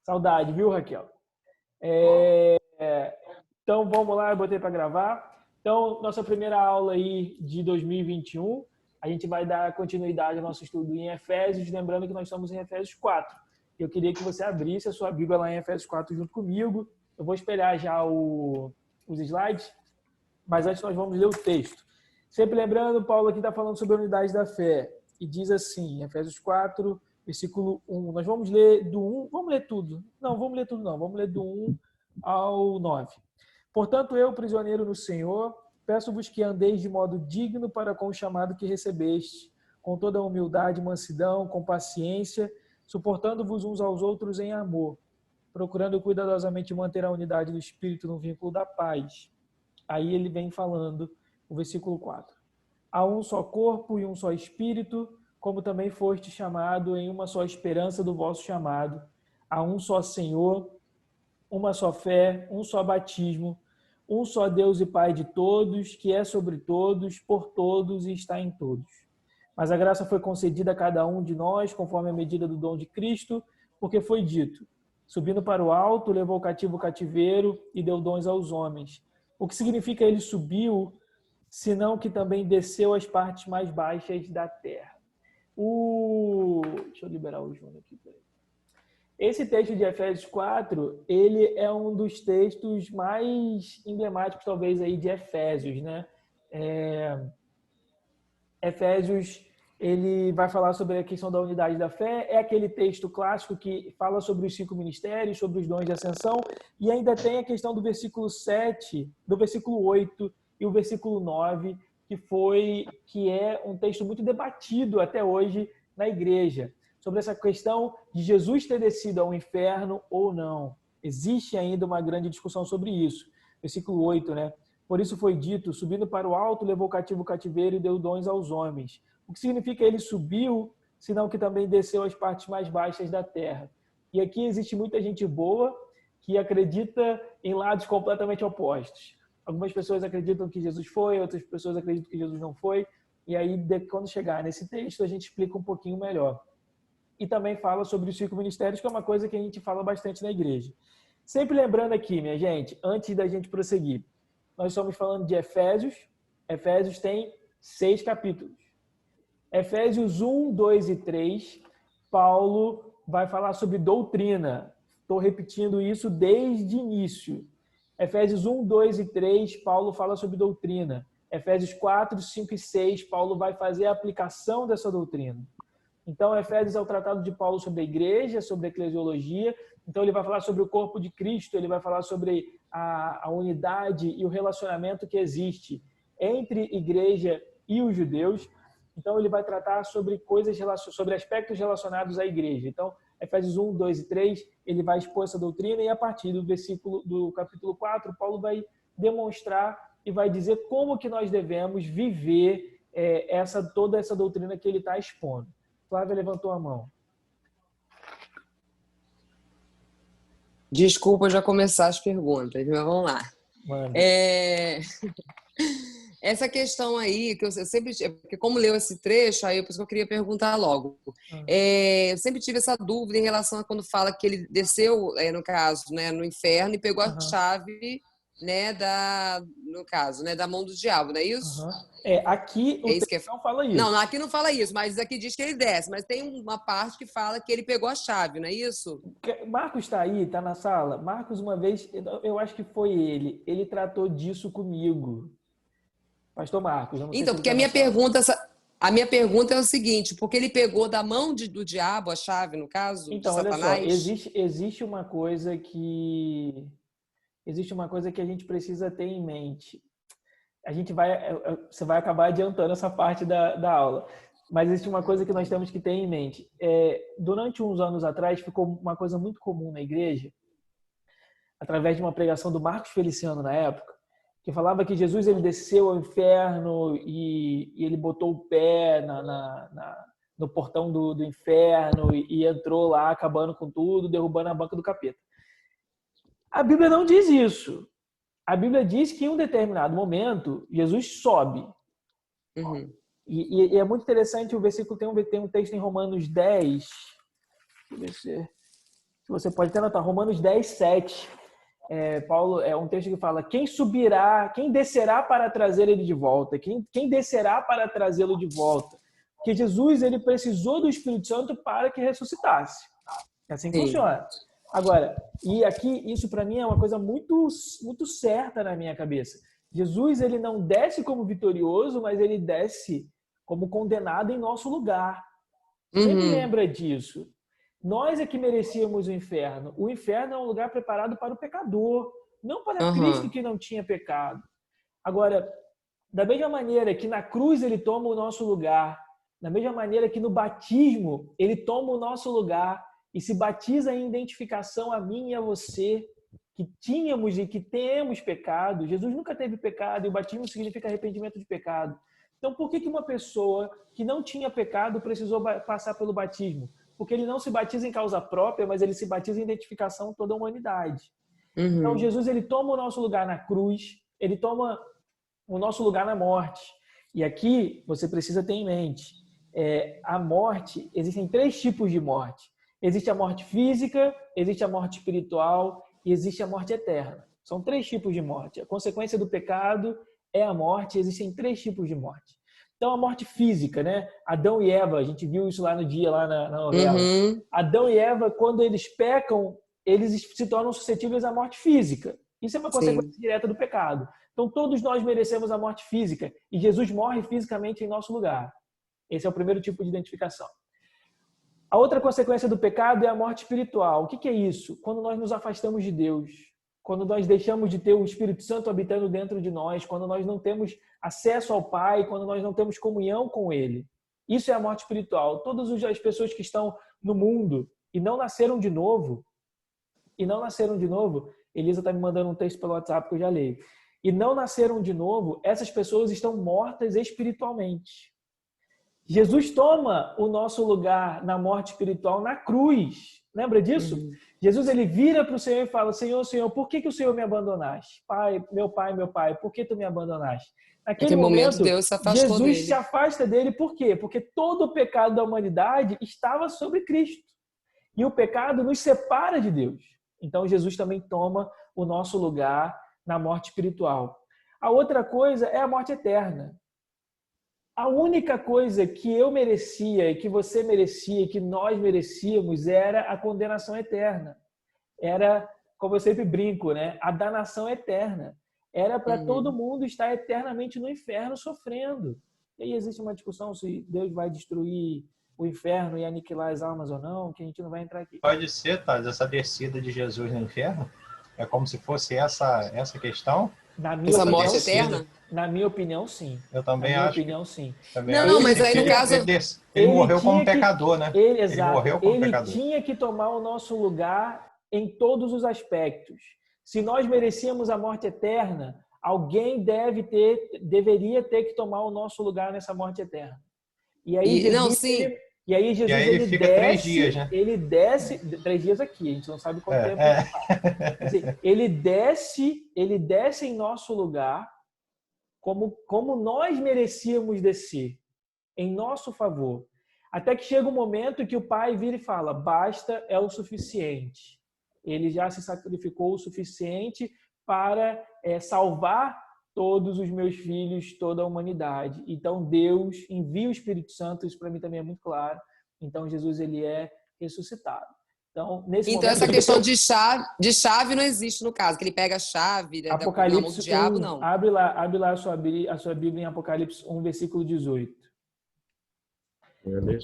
Saudade, viu, Raquel? Então, vamos lá, eu botei para gravar. Então, nossa primeira aula aí de 2021, a gente vai dar continuidade ao nosso estudo em Efésios, lembrando que nós estamos em Efésios 4. Eu queria que você abrisse a sua Bíblia lá em Efésios 4 junto comigo. Eu vou espelhar já os slides, mas antes nós vamos ler o texto. Sempre lembrando, Paulo aqui está falando sobre a unidade da fé, e diz assim, Efésios 4, versículo 1. Nós vamos ler do 1, vamos ler tudo. Não, vamos ler tudo não, vamos ler do 1 ao 9. Portanto, eu, prisioneiro no Senhor, peço-vos que andeis de modo digno para com o chamado que recebeste, com toda a humildade, mansidão, com paciência, suportando-vos uns aos outros em amor, procurando cuidadosamente manter a unidade do Espírito no vínculo da paz. Aí ele vem falando, o versículo 4. Há um só corpo e um só Espírito, como também foste chamado em uma só esperança do vosso chamado. Há um só Senhor, uma só fé, um só batismo, um só Deus e Pai de todos, que é sobre todos, por todos e está em todos. Mas a graça foi concedida a cada um de nós, conforme a medida do dom de Cristo, porque foi dito, subindo para o alto, levou cativo o cativeiro e deu dons aos homens. O que significa ele subiu, senão que também desceu às partes mais baixas da terra. Deixa eu liberar o Júnior aqui. Esse texto de Efésios 4, ele é um dos textos mais emblemáticos, talvez, aí de Efésios, né? Efésios, ele vai falar sobre a questão da unidade da fé, é aquele texto clássico que fala sobre os 5 ministérios, sobre os dons de ascensão, e ainda tem a questão do versículo 7, do versículo 8 e o versículo 9, que é um texto muito debatido até hoje na igreja, sobre essa questão de Jesus ter descido ao inferno ou não. Existe ainda uma grande discussão sobre isso. Versículo 8, né? Por isso foi dito, subindo para o alto, levou cativo o cativeiro e deu dons aos homens. O que significa ele subiu, senão que também desceu às partes mais baixas da terra. E aqui existe muita gente boa que acredita em lados completamente opostos. Algumas pessoas acreditam que Jesus foi, outras pessoas acreditam que Jesus não foi. E aí, quando chegar nesse texto, a gente explica um pouquinho melhor. E também fala sobre os 5 ministérios, que é uma coisa que a gente fala bastante na igreja. Sempre lembrando aqui, minha gente, antes da gente prosseguir, nós estamos falando de Efésios. Efésios tem 6 capítulos. Efésios 1, 2 e 3, Paulo vai falar sobre doutrina. Estou repetindo isso desde o início. Efésios 1, 2 e 3, Paulo fala sobre doutrina. Efésios 4, 5 e 6, Paulo vai fazer a aplicação dessa doutrina. Então, Efésios é o tratado de Paulo sobre a igreja, sobre a eclesiologia. Então, ele vai falar sobre o corpo de Cristo, ele vai falar sobre a unidade e o relacionamento que existe entre igreja e os judeus. Então, ele vai tratar sobre sobre aspectos relacionados à igreja. Então, Efésios 1, 2 e 3, ele vai expor essa doutrina e a partir do capítulo 4, Paulo vai demonstrar e vai dizer como que nós devemos viver toda essa doutrina que ele está expondo. Flávia levantou a mão. Desculpa já começar as perguntas, mas vamos lá. Essa questão aí, que eu sempre... Porque como leu esse trecho, aí por isso que eu queria perguntar logo. Eu sempre tive essa dúvida em relação a quando fala que ele desceu, no caso, né, no inferno e pegou a chave, né, no caso, né, da mão do diabo, não é isso? Aqui o texto não fala isso. Não, aqui não fala isso, mas aqui diz que ele desce. Mas tem uma parte que fala que ele pegou a chave, não é isso? Marcos está aí, está na sala. Marcos, uma vez, eu acho que foi ele tratou disso comigo. Pastor Marcos, eu não sei então, se porque a minha pergunta é o seguinte, porque ele pegou da mão do diabo a chave, no caso, então, de Satanás? Olha só, existe uma coisa que a gente precisa ter em mente. Você vai acabar adiantando essa parte da aula. Mas existe uma coisa que nós temos que ter em mente. Durante uns anos atrás, ficou uma coisa muito comum na igreja, através de uma pregação do Marcos Feliciano na época, que falava que Jesus ele desceu ao inferno e ele botou o pé no portão do inferno e entrou lá, acabando com tudo, derrubando a banca do capeta. A Bíblia não diz isso. A Bíblia diz que em um determinado momento, Jesus sobe. Uhum. E é muito interessante, o versículo tem um texto em Romanos 10. Deixa eu ver Você pode até anotar, Romanos 10, 7. Paulo, é um texto que fala: quem subirá, quem descerá para trazer ele de volta? Quem descerá para trazê-lo de volta? Porque Jesus, ele precisou do Espírito Santo para que ressuscitasse. É assim que funciona. Agora, e aqui, isso para mim é uma coisa muito, muito certa na minha cabeça. Jesus, ele não desce como vitorioso, mas ele desce como condenado em nosso lugar. Sempre lembra disso. Nós é que merecíamos o inferno. O inferno é um lugar preparado para o pecador, não para Cristo que não tinha pecado. Agora, da mesma maneira que na cruz ele toma o nosso lugar, da mesma maneira que no batismo ele toma o nosso lugar e se batiza em identificação a mim e a você, que tínhamos e que temos pecado. Jesus nunca teve pecado e o batismo significa arrependimento de pecado. Então, por que uma pessoa que não tinha pecado precisou passar pelo batismo? Porque ele não se batiza em causa própria, mas ele se batiza em identificação toda a humanidade. Então, Jesus, ele toma o nosso lugar na cruz, ele toma o nosso lugar na morte. E aqui, você precisa ter em mente, a morte, existem 3 tipos de morte. Existe a morte física, existe a morte espiritual e existe a morte eterna. São 3 tipos de morte. A consequência do pecado é a morte, existem 3 tipos de morte. Então, a morte física, né? Adão e Eva, a gente viu isso lá no dia, lá na novela. Adão e Eva, quando eles pecam, eles se tornam suscetíveis à morte física. Isso é uma consequência direta do pecado. Então, todos nós merecemos a morte física e Jesus morre fisicamente em nosso lugar. Esse é o primeiro tipo de identificação. A outra consequência do pecado é a morte espiritual. O que é isso? Quando nós nos afastamos de Deus, quando nós deixamos de ter o Espírito Santo habitando dentro de nós, quando nós não temos acesso ao Pai, quando nós não temos comunhão com Ele. Isso é a morte espiritual. Todas as pessoas que estão no mundo e não nasceram de novo, Elisa está me mandando um texto pelo WhatsApp que eu já leio, e não nasceram de novo, essas pessoas estão mortas espiritualmente. Jesus toma o nosso lugar na morte espiritual na cruz. Lembra disso? Jesus, ele vira para o Senhor e fala: Senhor, Senhor, por que o Senhor me abandonaste? Pai, meu Pai, por que tu me abandonaste? Naquele momento, Deus se afastou Jesus dele. se afasta dele. Por quê? Porque todo o pecado da humanidade estava sobre Cristo. E o pecado nos separa de Deus. Então, Jesus também toma o nosso lugar na morte espiritual. A outra coisa é a morte eterna. A única coisa que eu merecia, e que você merecia, e que nós merecíamos, era a condenação eterna. Era, como eu sempre brinco, né? A danação eterna. Era para todo mundo estar eternamente no inferno sofrendo. E aí existe uma discussão se Deus vai destruir o inferno e aniquilar as almas ou não, que a gente não vai entrar aqui. Pode ser, Thales, essa descida de Jesus no inferno? É como se fosse essa questão? Essa morte eterna? Na minha opinião, sim. Eu também na minha acho. opinião, sim. Não, mas aí no caso... Ele morreu como pecador, né? Ele morreu como pecador. Ele tinha que tomar o nosso lugar em todos os aspectos. Se nós merecíamos a morte eterna, alguém deveria ter que tomar o nosso lugar nessa morte eterna. E aí, Jesus, ele fica desce, 3 dias, né? Ele desce 3 dias aqui, a gente não sabe quanto tempo ele faz. Assim, ele desce em nosso lugar como nós merecíamos descer, em nosso favor. Até que chega um momento que o Pai vira e fala: basta, é o suficiente. Ele já se sacrificou o suficiente para salvar todos os meus filhos, toda a humanidade. Então, Deus envia o Espírito Santo, isso para mim também é muito claro. Então, Jesus, ele é ressuscitado. Então, momento, essa questão de chave não existe no caso, que ele pega a chave da mão do diabo, não. Abre lá a sua Bíblia em Apocalipse 1, versículo 18.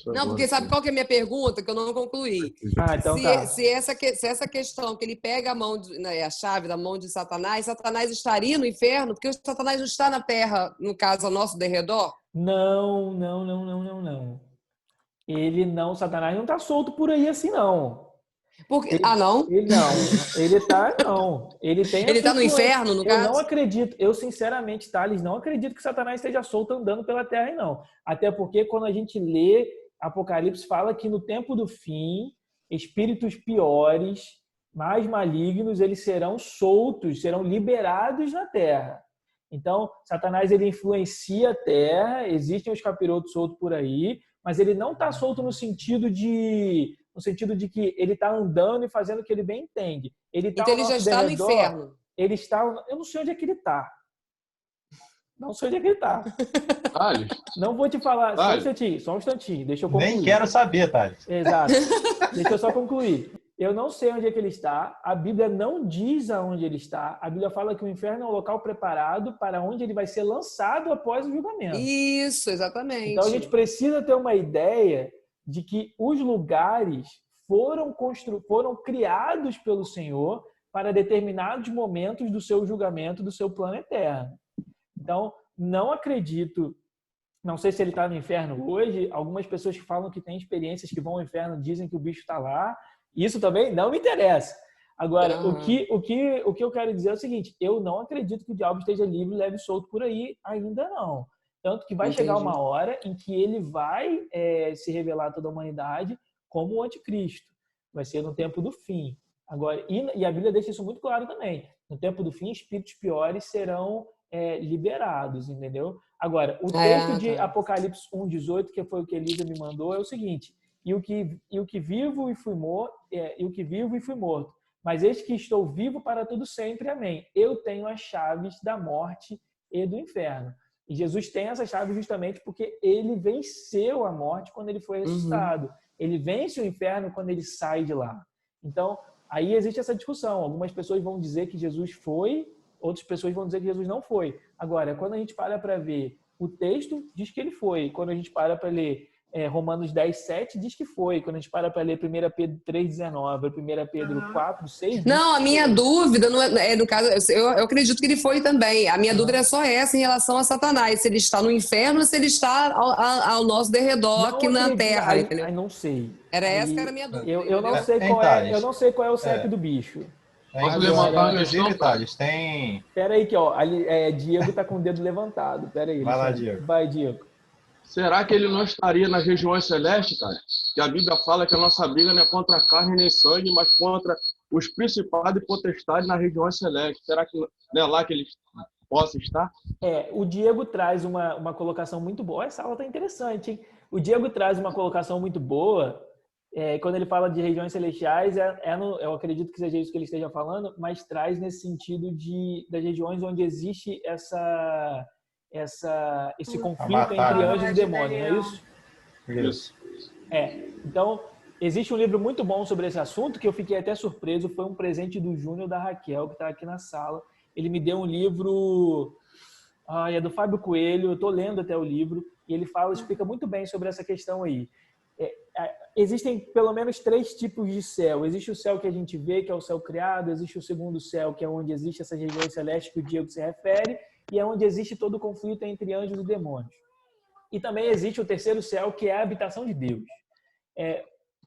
Não, porque sabe qual que é a minha pergunta, que eu não concluí? Então se essa questão que ele pega a chave da mão de Satanás estaria no inferno, porque o Satanás não está na terra, no caso, ao nosso derredor? Não. Satanás não está solto por aí assim, não. Porque, não? Ele está no inferno, no caso? Eu não acredito, eu sinceramente, Thales, não acredito que Satanás esteja solto andando pela terra, não. Até porque quando a gente lê Apocalipse, fala que no tempo do fim, espíritos piores, mais malignos, eles serão soltos, serão liberados na terra. Então, Satanás, ele influencia a terra, existem os capirotos soltos por aí, mas ele não está solto no sentido de no sentido de que ele está andando e fazendo o que ele bem entende. Ele tá Então ao ele já nosso está no derredor, inferno. ele está... Eu não sei onde é que ele está. Não sei onde é que ele está. Thales, Não vou te falar... Thales. Só um instantinho, deixa eu concluir. Nem quero saber, Thales. Exato. Deixa eu só concluir. Eu não sei onde é que ele está. A Bíblia não diz aonde ele está. A Bíblia fala que o inferno é um local preparado para onde ele vai ser lançado após o julgamento. Isso, exatamente. Então a gente precisa ter uma ideia de que os lugares foram criados pelo Senhor para determinados momentos do seu julgamento, do seu plano eterno. Então, não acredito, não sei se ele está no inferno hoje. Algumas pessoas que falam que têm experiências que vão ao inferno dizem que o bicho está lá. Isso também não me interessa. Agora, o que eu quero dizer é o seguinte: eu não acredito que o diabo esteja livre, leve e solto por aí, ainda não. Tanto que vai chegar uma hora em que ele vai se revelar a toda a humanidade como o anticristo. Vai ser no tempo do fim. Agora, e a Bíblia deixa isso muito claro também. No tempo do fim, espíritos piores serão liberados, entendeu? Agora, o texto de Apocalipse 1:18, que foi o que Elisa me mandou, é o seguinte: e o que vivo e fui morto, mas eis que estou vivo para todo sempre, amém. Eu tenho as chaves da morte e do inferno. E Jesus tem essas chaves justamente porque ele venceu a morte quando ele foi ressuscitado. Ele vence o inferno quando ele sai de lá. Então, aí existe essa discussão. Algumas pessoas vão dizer que Jesus foi, outras pessoas vão dizer que Jesus não foi. Agora, quando a gente para ver, o texto diz que ele foi. Quando a gente para ler Romanos 10:7, diz que foi. Quando a gente para ler 1 Pedro 3:19, 1 Pedro 4:6... Não, a minha dúvida não é no caso, eu acredito que ele foi também. A minha dúvida é só essa em relação a Satanás, se ele está no inferno ou se ele está ao nosso derredor aqui na Terra, entendeu? Não sei. Era essa que era a minha dúvida. Eu não sei qual é o CEP do bicho. Posso levantar uma questão, Inclusive, Thales, tem... Pera aí que, Diego tá com o dedo levantado. Pera aí. Vai lá, Diego. Vai, Diego. Será que ele não estaria nas regiões celestes, cara? Que a Bíblia fala que a nossa briga não é contra a carne nem sangue, mas contra os principados e potestades nas regiões celestes. Será que não é lá que ele possa estar? O Diego traz uma colocação muito boa. Essa aula tá interessante, hein? O Diego traz uma colocação muito boa. Quando ele fala de regiões celestiais, eu acredito que seja isso que ele esteja falando, mas traz nesse sentido das regiões onde existe esse conflito entre anjos e demônios, não é isso? Isso. Então, existe um livro muito bom sobre esse assunto que eu fiquei até surpreso. Foi um presente do Júnior da Raquel, que está aqui na sala. Ele me deu um livro, é do Fábio Coelho, eu estou lendo até o livro, e ele explica muito bem sobre essa questão aí. Existem pelo menos 3 tipos de céu. Existe o céu que a gente vê, que é o céu criado. Existe o segundo céu, que é onde existe essas regiões celestes que o Diego se refere, e é onde existe todo o conflito entre anjos e demônios. E também existe o terceiro céu, que é a habitação de Deus.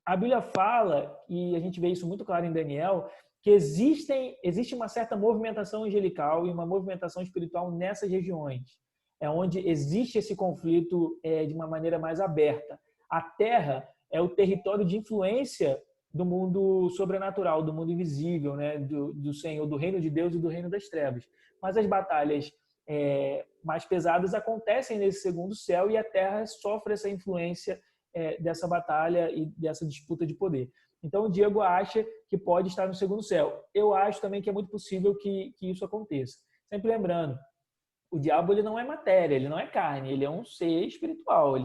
A Bíblia fala, e a gente vê isso muito claro em Daniel, que existe uma certa movimentação angelical e uma movimentação espiritual nessas regiões. É onde existe esse conflito de uma maneira mais aberta. A Terra é o território de influência do mundo sobrenatural, do mundo invisível, né? do Senhor, do reino de Deus e do reino das trevas. Mas as batalhas mais pesadas acontecem nesse segundo céu e a Terra sofre essa influência dessa batalha e dessa disputa de poder. Então, o Diego acha que pode estar no segundo céu. Eu acho também que é muito possível que isso aconteça. Sempre lembrando, o diabo ele não é matéria, ele não é carne, ele é um ser espiritual.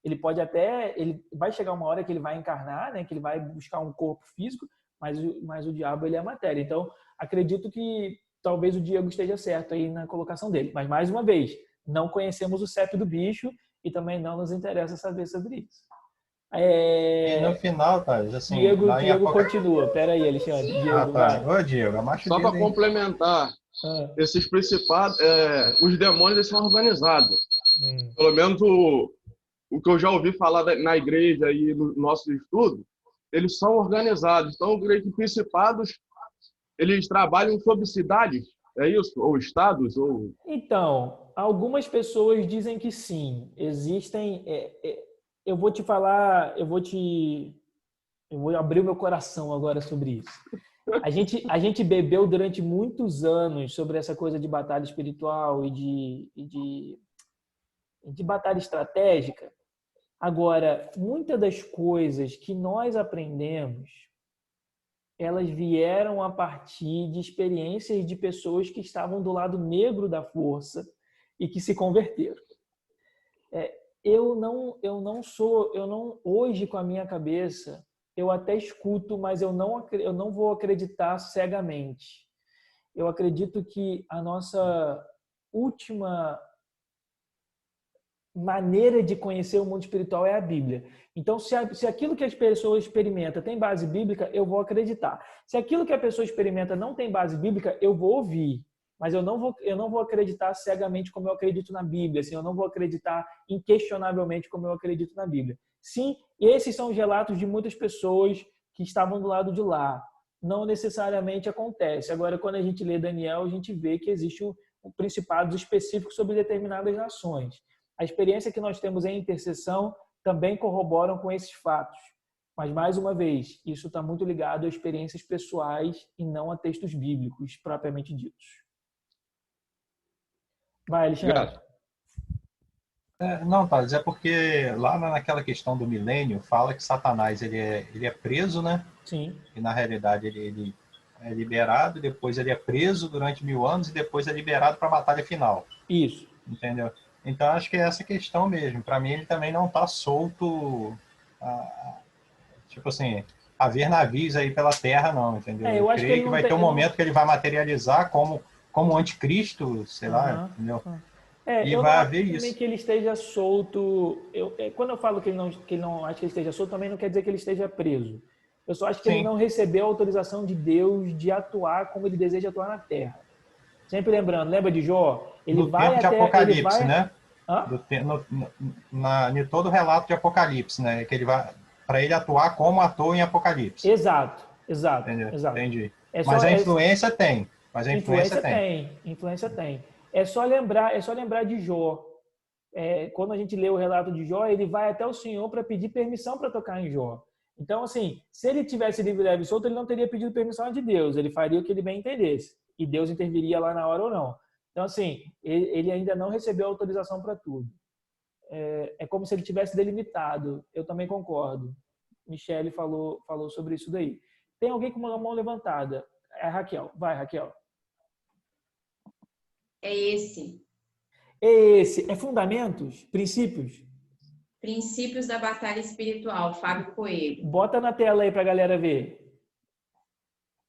Ele pode até, ele vai chegar uma hora que ele vai encarnar, né, que ele vai buscar um corpo físico, mas o diabo ele é matéria. Então, acredito que talvez o Diego esteja certo aí na colocação dele. Mas, mais uma vez, não conhecemos o CEP do bicho e também não nos interessa saber sobre isso. E no final, tá, assim... Diego continua. Pera aí, Alexandre. Diego, Ô, Diego, amacha só para complementar, esses principados, os demônios eles são organizados. Pelo menos o que eu já ouvi falar na igreja e no nosso estudo, eles são organizados. Então, eu creio que principados, eles trabalham sobre cidades, é isso? Ou estados? Então, algumas pessoas dizem que sim. Existem... eu vou te falar, eu vou abrir o meu coração agora sobre isso. A gente bebeu durante muitos anos sobre essa coisa de batalha espiritual e de batalha estratégica. Agora, muitas das coisas que nós aprendemos, elas vieram a partir de experiências de pessoas que estavam do lado negro da força e que se converteram. Hoje com a minha cabeça, eu até escuto, mas eu não vou acreditar cegamente. Eu acredito que a nossa última maneira de conhecer o mundo espiritual é a Bíblia. Então, se aquilo que as pessoas experimentam tem base bíblica, eu vou acreditar. Se aquilo que a pessoa experimenta não tem base bíblica, eu vou ouvir. Mas eu não vou acreditar cegamente como eu acredito na Bíblia. Assim, eu não vou acreditar inquestionavelmente como eu acredito na Bíblia. Sim, esses são os relatos de muitas pessoas que estavam do lado de lá. Não necessariamente acontece. Agora, quando a gente lê Daniel, a gente vê que existe principados específicos sobre determinadas nações. A experiência que nós temos em intercessão também corroboram com esses fatos. Mas, mais uma vez, isso está muito ligado a experiências pessoais e não a textos bíblicos propriamente ditos. Vai, Alexandre. Não, Thales, é porque lá naquela questão do milênio, fala que Satanás ele é preso, né? Sim. E na realidade ele é liberado, depois ele é preso durante 1000 anos e depois é liberado para a batalha final. Isso. Entendeu? Então acho que é essa questão mesmo. Para mim ele também não está solto, tipo assim, a ver navios aí pela terra, não, entendeu? Eu acho creio que vai ter um momento que ele vai materializar como anticristo, sei lá, entendeu? E eu vai não haver acho isso. também que ele esteja solto. Quando eu falo que ele não acho que ele esteja solto, também não quer dizer que ele esteja preso. Eu só acho que ele não recebeu a autorização de Deus de atuar como ele deseja atuar na Terra. Sempre lembrando, lembra de Jó? Ele No vai tempo de até, Apocalipse, ele vai... né? Hã? Em todo o relato de Apocalipse, né? Que ele vai, para ele atuar como ator em Apocalipse. Exato. Entendeu? Exato. Entendi. Mas a influência tem. Influência tem. É só lembrar de Jó. Quando a gente lê o relato de Jó, ele vai até o Senhor para pedir permissão para tocar em Jó. Então, assim, se ele tivesse livre, leve e solto, ele não teria pedido permissão de Deus. Ele faria o que ele bem entendesse. E Deus interviria lá na hora ou não. Então, assim, ele ainda não recebeu autorização para tudo. É como se ele tivesse delimitado. Eu também concordo. Michele falou sobre isso daí. Tem alguém com uma mão levantada. É a Raquel. Vai, Raquel. É esse. É fundamentos? Princípios? Princípios da Batalha Espiritual, Fábio Coelho. Bota na tela aí pra galera ver.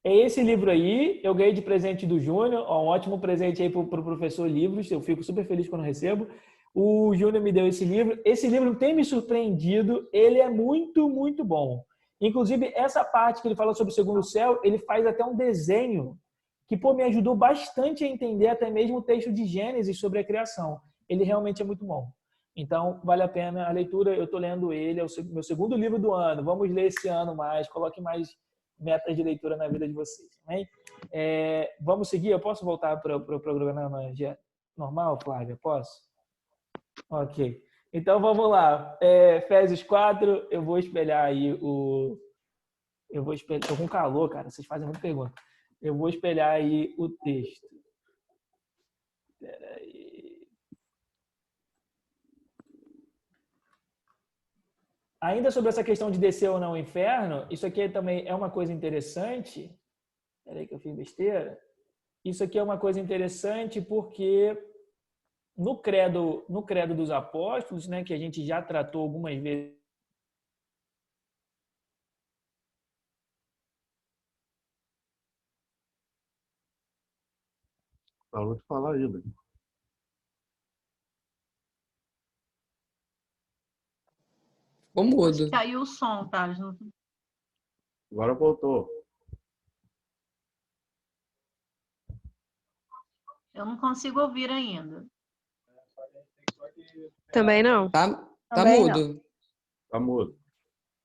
É esse livro aí, eu ganhei de presente do Júnior, um ótimo presente aí pro professor Livros, eu fico super feliz quando recebo. O Júnior me deu esse livro tem me surpreendido, ele é muito, muito bom. Inclusive, essa parte que ele fala sobre o segundo céu, ele faz até um desenho que me ajudou bastante a entender até mesmo o texto de Gênesis sobre a criação. Ele realmente é muito bom. Então, vale a pena a leitura. Eu estou lendo ele, é o meu segundo livro do ano. Vamos ler esse ano mais, coloque mais metas de leitura na vida de vocês. Amém? Vamos seguir? Eu posso voltar para o programa normal, Flávia? Posso? Ok. Então, vamos lá. Efésios 4, eu vou espelhar aí o... Estou com calor, cara. Vocês fazem muita pergunta. Eu vou espelhar aí o texto. Espera aí. Ainda sobre essa questão de descer ou não ao inferno, isso aqui também é uma coisa interessante. Espera aí que eu fiz besteira. Isso aqui é uma coisa interessante porque no credo dos apóstolos, né, que a gente já tratou algumas vezes, Parou de falar aí, velho. Ficou mudo. Caiu o som, tá? Agora voltou. Eu não consigo ouvir ainda. Também não. Tá Também mudo. Tá mudo.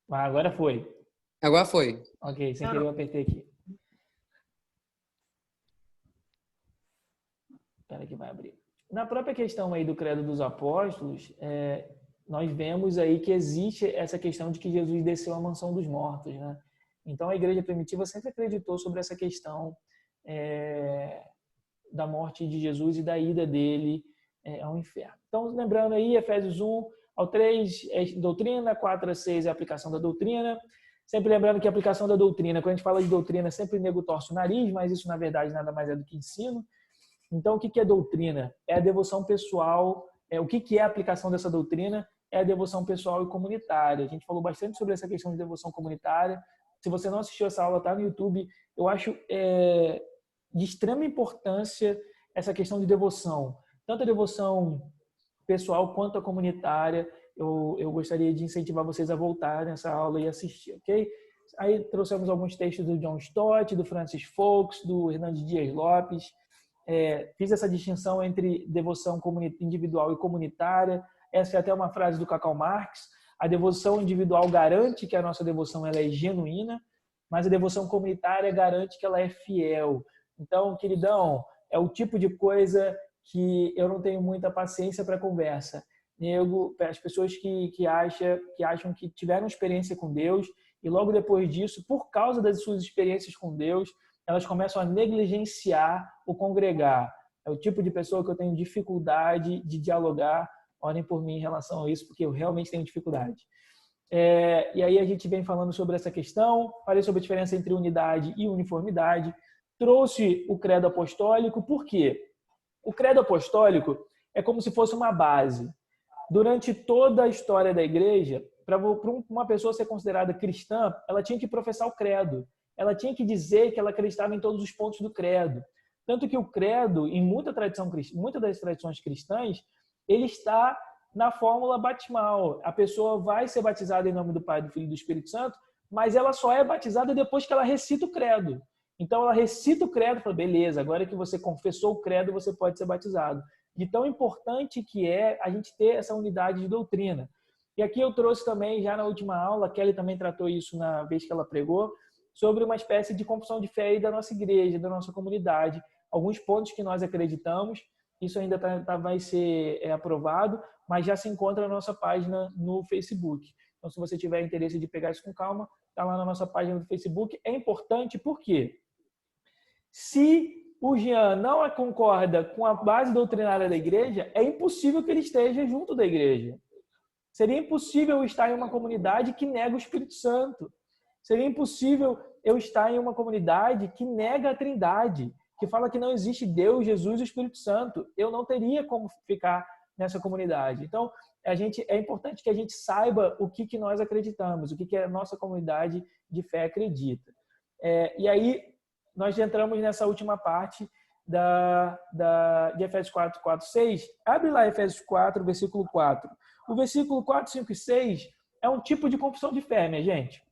agora foi. Agora foi. Ok, sem querer eu apertei aqui. Espera que vai abrir. Na própria questão aí do credo dos apóstolos, nós vemos aí que existe essa questão de que Jesus desceu à mansão dos mortos, né? Então a igreja primitiva sempre acreditou sobre essa questão da morte de Jesus e da ida dele ao inferno. Então, lembrando aí, Efésios 1, ao 3 é doutrina, 4 a 6 é aplicação da doutrina. Sempre lembrando que a aplicação da doutrina, quando a gente fala de doutrina, sempre o nego torce o nariz, mas isso, na verdade, nada mais é do que ensino. Então, o que é doutrina? É a devoção pessoal. O que é a aplicação dessa doutrina? É a devoção pessoal e comunitária. A gente falou bastante sobre essa questão de devoção comunitária. Se você não assistiu essa aula, está no YouTube. Eu acho de extrema importância essa questão de devoção. Tanto a devoção pessoal quanto a comunitária. Eu gostaria de incentivar vocês a voltar nessa aula e assistir, ok? Aí trouxemos alguns textos do John Stott, do Francis Fox, do Hernandes Dias Lopes. Fiz essa distinção entre devoção individual e comunitária. Essa é até uma frase do Cacau Marx. A devoção individual garante que a nossa devoção ela é genuína, mas a devoção comunitária garante que ela é fiel. Então, queridão, é o tipo de coisa que eu não tenho muita paciência para conversa. Nego, as pessoas que acham que tiveram experiência com Deus e logo depois disso, por causa das suas experiências com Deus, elas começam a negligenciar o congregar. É o tipo de pessoa que eu tenho dificuldade de dialogar. Orem por mim em relação a isso, porque eu realmente tenho dificuldade. E aí a gente vem falando sobre essa questão, falei sobre a diferença entre unidade e uniformidade, trouxe o credo apostólico. Por quê? O credo apostólico é como se fosse uma base. Durante toda a história da igreja, para uma pessoa ser considerada cristã, ela tinha que professar o credo. Ela tinha que dizer que ela acreditava em todos os pontos do credo. Tanto que o credo, em muitas das tradições cristãs, ele está na fórmula batismal. A pessoa vai ser batizada em nome do Pai, do Filho e do Espírito Santo, mas ela só é batizada depois que ela recita o credo. Então, ela recita o credo e fala, beleza, agora que você confessou o credo, você pode ser batizado. De tão importante que é a gente ter essa unidade de doutrina. E aqui eu trouxe também, já na última aula, a Kelly também tratou isso na vez que ela pregou, sobre uma espécie de confissão de fé aí da nossa igreja, da nossa comunidade. Alguns pontos que nós acreditamos, isso ainda vai ser aprovado, mas já se encontra na nossa página no Facebook. Então, se você tiver interesse de pegar isso com calma, está lá na nossa página do Facebook. É importante porque se o Jean não concorda com a base doutrinária da igreja, é impossível que ele esteja junto da igreja. Seria impossível eu estar em uma comunidade que nega o Espírito Santo. Seria impossível eu estar em uma comunidade que nega a Trindade, que fala que não existe Deus, Jesus e o Espírito Santo. Eu não teria como ficar nessa comunidade. Então, é importante que a gente saiba o que nós acreditamos, o que a nossa comunidade de fé acredita. E aí, nós entramos nessa última parte de Efésios 4, 4, 6. Abre lá Efésios 4, versículo 4. O versículo 4, 5 e 6 é um tipo de confissão de fé, minha gente.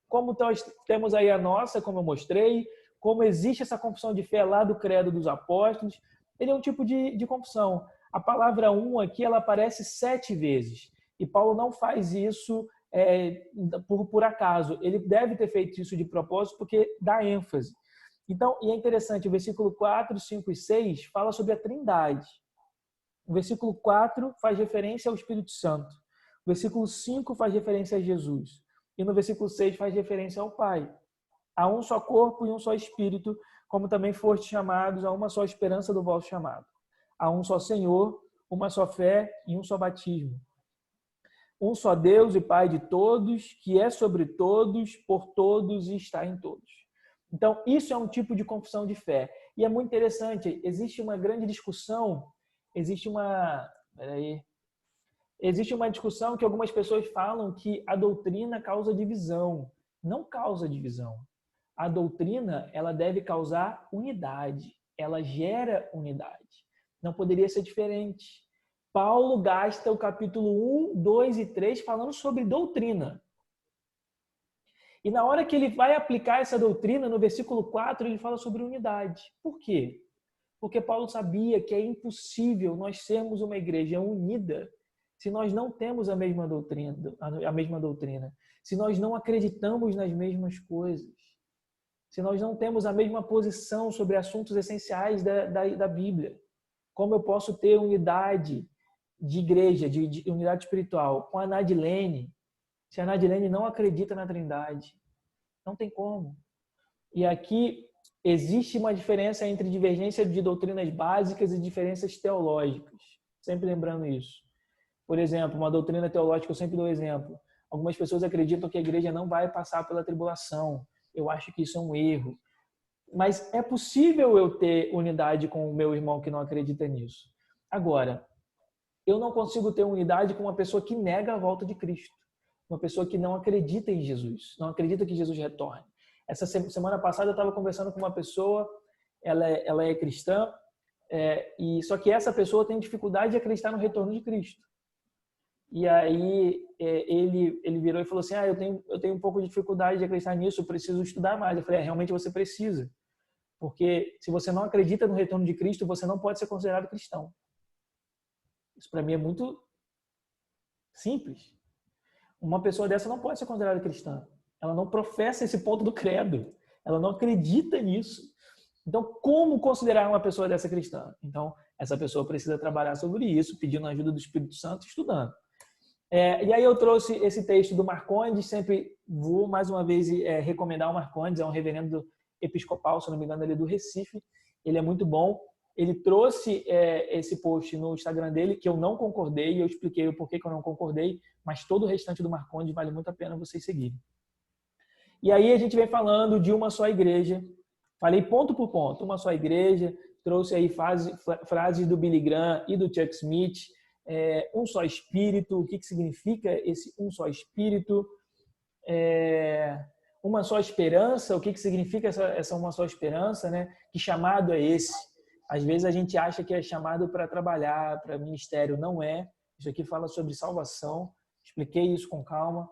Como nós temos aí a nossa, como eu mostrei, como existe essa confissão de fé lá do Credo dos Apóstolos, ele é um tipo de confissão. A palavra aqui, ela aparece 7 vezes. E Paulo não faz isso por acaso. Ele deve ter feito isso de propósito porque dá ênfase. Então, e é interessante, o versículo 4, 5 e 6 fala sobre a Trindade. O versículo 4 faz referência ao Espírito Santo. O versículo 5 faz referência a Jesus. E no versículo 6 faz referência ao Pai. Há um só corpo e um só Espírito, como também fostes chamados a uma só esperança do vosso chamado. Há um só Senhor, uma só fé e um só batismo. Um só Deus e Pai de todos, que é sobre todos, por todos e está em todos. Então, isso é um tipo de confissão de fé. E é muito interessante, existe uma grande discussão, existe uma discussão que algumas pessoas falam que a doutrina causa divisão. Não causa divisão. A doutrina, ela deve causar unidade. Ela gera unidade. Não poderia ser diferente. Paulo gasta o capítulo 1, 2 e 3 falando sobre doutrina. E na hora que ele vai aplicar essa doutrina, no versículo 4, ele fala sobre unidade. Por quê? Porque Paulo sabia que é impossível nós sermos uma igreja unida se nós não temos a mesma doutrina, se nós não acreditamos nas mesmas coisas, se nós não temos a mesma posição sobre assuntos essenciais da Bíblia. Como eu posso ter unidade de igreja, de unidade espiritual com a Nadilene, se a Nadilene não acredita na Trindade? Não tem como. E aqui existe uma diferença entre divergência de doutrinas básicas e diferenças teológicas. Sempre lembrando isso. Por exemplo, uma doutrina teológica, eu sempre dou exemplo. Algumas pessoas acreditam que a igreja não vai passar pela tribulação. Eu acho que isso é um erro. Mas é possível eu ter unidade com o meu irmão que não acredita nisso. Agora, eu não consigo ter unidade com uma pessoa que nega a volta de Cristo. Uma pessoa que não acredita em Jesus, não acredita que Jesus retorne. Essa semana passada eu estava conversando com uma pessoa, ela é cristã, só que essa pessoa tem dificuldade de acreditar no retorno de Cristo. E aí ele virou e falou assim, eu tenho um pouco de dificuldade de acreditar nisso, eu preciso estudar mais. Eu falei, realmente você precisa. Porque se você não acredita no retorno de Cristo, você não pode ser considerado cristão. Isso para mim é muito simples. Uma pessoa dessa não pode ser considerada cristã. Ela não professa esse ponto do credo. Ela não acredita nisso. Então, como considerar uma pessoa dessa cristã? Então, essa pessoa precisa trabalhar sobre isso, pedindo a ajuda do Espírito Santo, estudando. E aí eu trouxe esse texto do Marcondes, sempre vou mais uma vez recomendar o Marcondes, é um reverendo episcopal, se não me engano, ele é do Recife, ele é muito bom. Ele trouxe esse post no Instagram dele, que eu não concordei, eu expliquei o porquê que eu não concordei, mas todo o restante do Marcondes vale muito a pena vocês seguirem. E aí a gente vem falando de uma só igreja, falei ponto por ponto, uma só igreja, trouxe aí frases do Billy Graham e do Chuck Smith, um só espírito, o que significa esse um só espírito, uma só esperança, o que significa essa uma só esperança, né? Que chamado é esse? Às vezes a gente acha que é chamado para trabalhar, para ministério, não é. Isso aqui fala sobre salvação, expliquei isso com calma.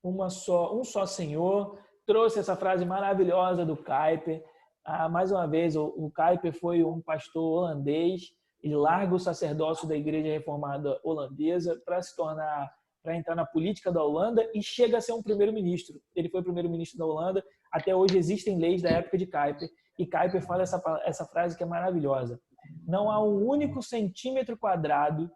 Um só Senhor, trouxe essa frase maravilhosa do Kuyper. Mais uma vez, o Kuyper foi um pastor holandês, ele larga o sacerdócio da Igreja Reformada Holandesa para entrar na política da Holanda e chega a ser um primeiro-ministro. Ele foi primeiro-ministro da Holanda, até hoje existem leis da época de Kuyper, e Kuyper fala essa frase que é maravilhosa. Não há um único centímetro quadrado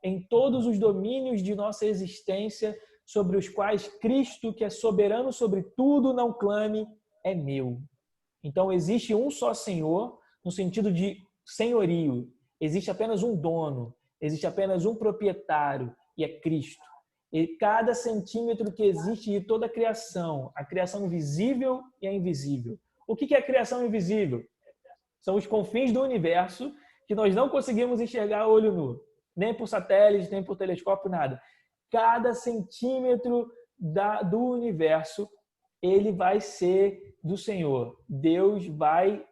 em todos os domínios de nossa existência sobre os quais Cristo, que é soberano sobre tudo, não clame, é meu. Então, existe um só Senhor, no sentido de senhorio. Existe apenas um dono, existe apenas um proprietário, e é Cristo. E cada centímetro que existe de toda a criação visível e a invisível. O que é a criação invisível? São os confins do universo que nós não conseguimos enxergar a olho nu, nem por satélite, nem por telescópio, nada. Cada centímetro do universo, ele vai ser do Senhor. Deus vai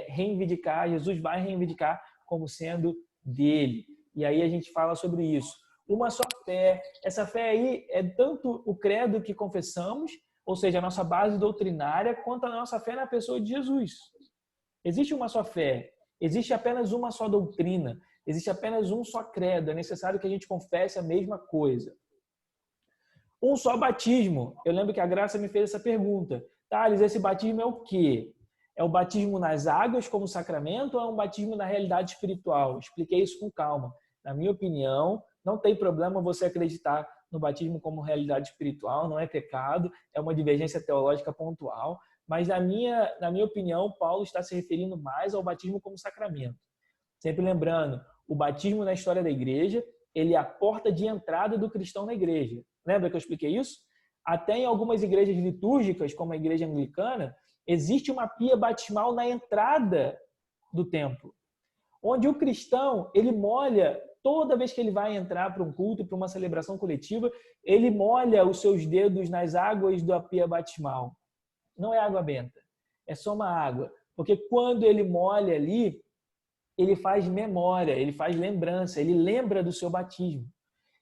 reivindicar, Jesus vai reivindicar como sendo dele. E aí a gente fala sobre isso. Uma só fé. Essa fé aí é tanto o credo que confessamos, ou seja, a nossa base doutrinária, quanto a nossa fé na pessoa de Jesus. Existe uma só fé, existe apenas uma só doutrina, existe apenas um só credo, é necessário que a gente confesse a mesma coisa. Um só batismo. Eu lembro que a Graça me fez essa pergunta. Thales, esse batismo é o quê? É o batismo nas águas como sacramento ou é um batismo na realidade espiritual? Expliquei isso com calma. Na minha opinião, não tem problema você acreditar no batismo como realidade espiritual, não é pecado, é uma divergência teológica pontual, mas na minha opinião, Paulo está se referindo mais ao batismo como sacramento. Sempre lembrando, o batismo na história da igreja, ele é a porta de entrada do cristão na igreja. Lembra que eu expliquei isso? Até em algumas igrejas litúrgicas, como a igreja anglicana, existe uma pia batismal na entrada do templo, onde o cristão, ele molha, toda vez que ele vai entrar para um culto, para uma celebração coletiva, ele molha os seus dedos nas águas da pia batismal. Não é água benta, é só uma água. Porque quando ele molha ali, ele faz memória, ele faz lembrança, ele lembra do seu batismo.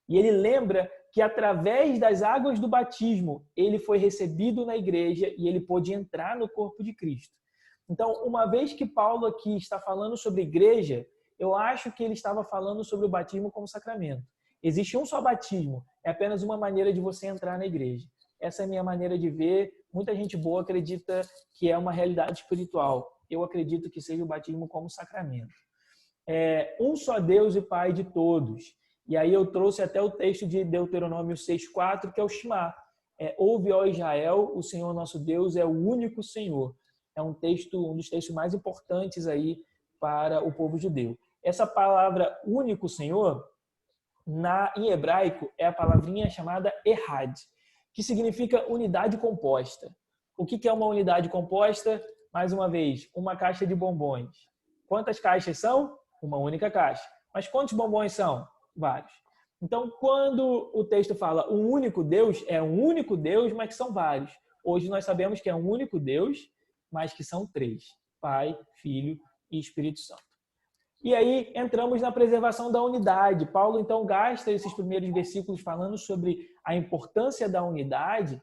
E ele lembra que através das águas do batismo, ele foi recebido na igreja e ele pôde entrar no corpo de Cristo. Então, uma vez que Paulo aqui está falando sobre igreja, eu acho que ele estava falando sobre o batismo como sacramento. Existe um só batismo, é apenas uma maneira de você entrar na igreja. Essa é a minha maneira de ver. Muita gente boa acredita que é uma realidade espiritual. Eu acredito que seja o batismo como sacramento. Um só Deus e Pai de todos. E aí eu trouxe até o texto de Deuteronômio 6,4, que é o Shema. Ouve, ó Israel, o Senhor nosso Deus é o único Senhor. É um dos textos mais importantes aí para o povo judeu. Essa palavra único Senhor, em hebraico, é a palavrinha chamada Ehad, que significa unidade composta. O que é uma unidade composta? Mais uma vez, uma caixa de bombons. Quantas caixas são? Uma única caixa. Mas quantos bombons são? Vários. Então, quando o texto fala um único Deus, é um único Deus, mas que são vários. Hoje nós sabemos que é um único Deus, mas que são três: Pai, Filho e Espírito Santo. E aí entramos na preservação da unidade. Paulo, então, gasta esses primeiros versículos falando sobre a importância da unidade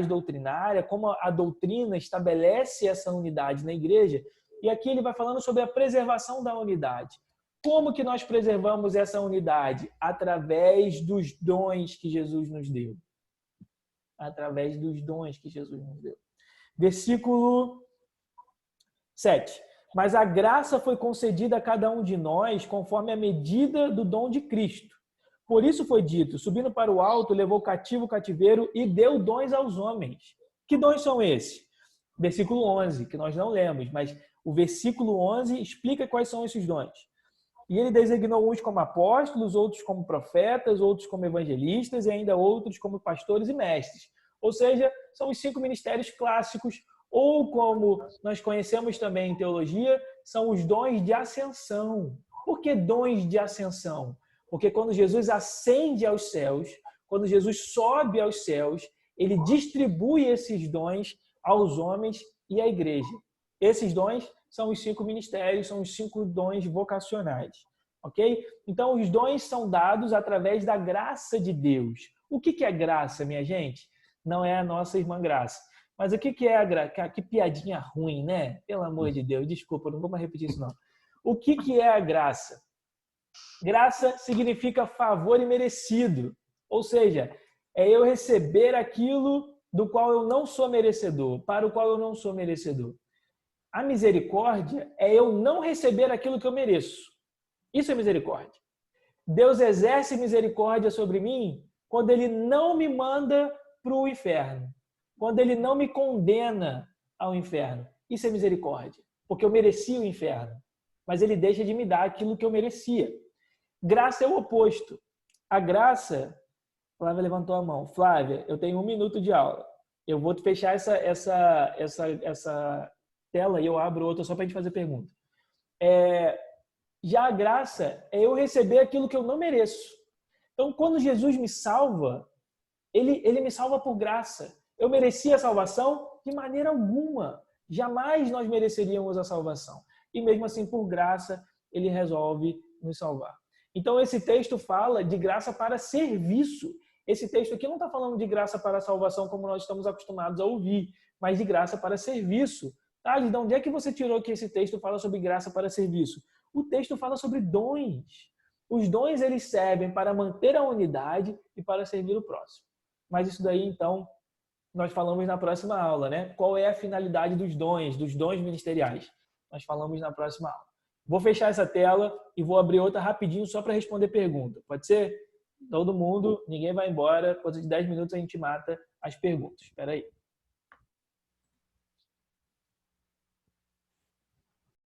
doutrinária, como a doutrina estabelece essa unidade na igreja. E aqui ele vai falando sobre a preservação da unidade. Como que nós preservamos essa unidade? Através dos dons que Jesus nos deu. Através dos dons que Jesus nos deu. Versículo 7. Mas a graça foi concedida a cada um de nós conforme a medida do dom de Cristo. Por isso foi dito, subindo para o alto, levou cativo o cativeiro e deu dons aos homens. Que dons são esses? Versículo 11, que nós não lemos, mas o versículo 11 explica quais são esses dons. E ele designou uns como apóstolos, outros como profetas, outros como evangelistas e ainda outros como pastores e mestres. Ou seja, são os 5 ministérios clássicos, ou como nós conhecemos também em teologia, são os dons de ascensão. Por que dons de ascensão? Porque quando Jesus ascende aos céus, quando Jesus sobe aos céus, ele distribui esses dons aos homens e à igreja. Esses dons são os 5 ministérios, são os 5 dons vocacionais. Ok? Então, os dons são dados através da graça de Deus. O que é graça, minha gente? Não é a nossa irmã Graça. Mas o que é a graça? Que piadinha ruim, né? Pelo amor de Deus, desculpa, não vou mais repetir isso não. O que é a graça? Graça significa favor imerecido. Ou seja, é eu receber aquilo do qual eu não sou merecedor, para o qual eu não sou merecedor. A misericórdia é eu não receber aquilo que eu mereço. Isso é misericórdia. Deus exerce misericórdia sobre mim quando Ele não me manda para o inferno, quando Ele não me condena ao inferno. Isso é misericórdia, porque eu merecia o inferno, mas Ele deixa de me dar aquilo que eu merecia. Graça é o oposto. A graça... Flávia levantou a mão. Flávia, eu tenho 1 minuto de aula. Eu vou fechar essa tela e eu abro outra só para a gente fazer pergunta. Já a graça é eu receber aquilo que eu não mereço. Então, quando Jesus me salva, ele me salva por graça. Eu merecia a salvação? De maneira alguma. Jamais nós mereceríamos a salvação. E mesmo assim, por graça, ele resolve nos salvar. Então, esse texto fala de graça para serviço. Esse texto aqui não está falando de graça para a salvação, como nós estamos acostumados a ouvir, mas de graça para serviço. Tá? De onde é que você tirou que esse texto fala sobre graça para serviço? O texto fala sobre dons. Os dons, eles servem para manter a unidade e para servir o próximo. Mas isso daí, então, nós falamos na próxima aula, né? Qual é a finalidade dos dons ministeriais? Nós falamos na próxima aula. Vou fechar essa tela e vou abrir outra rapidinho só para responder pergunta. Pode ser? Todo mundo, ninguém vai embora. Coisa de 10 minutos a gente mata as perguntas. Espera aí.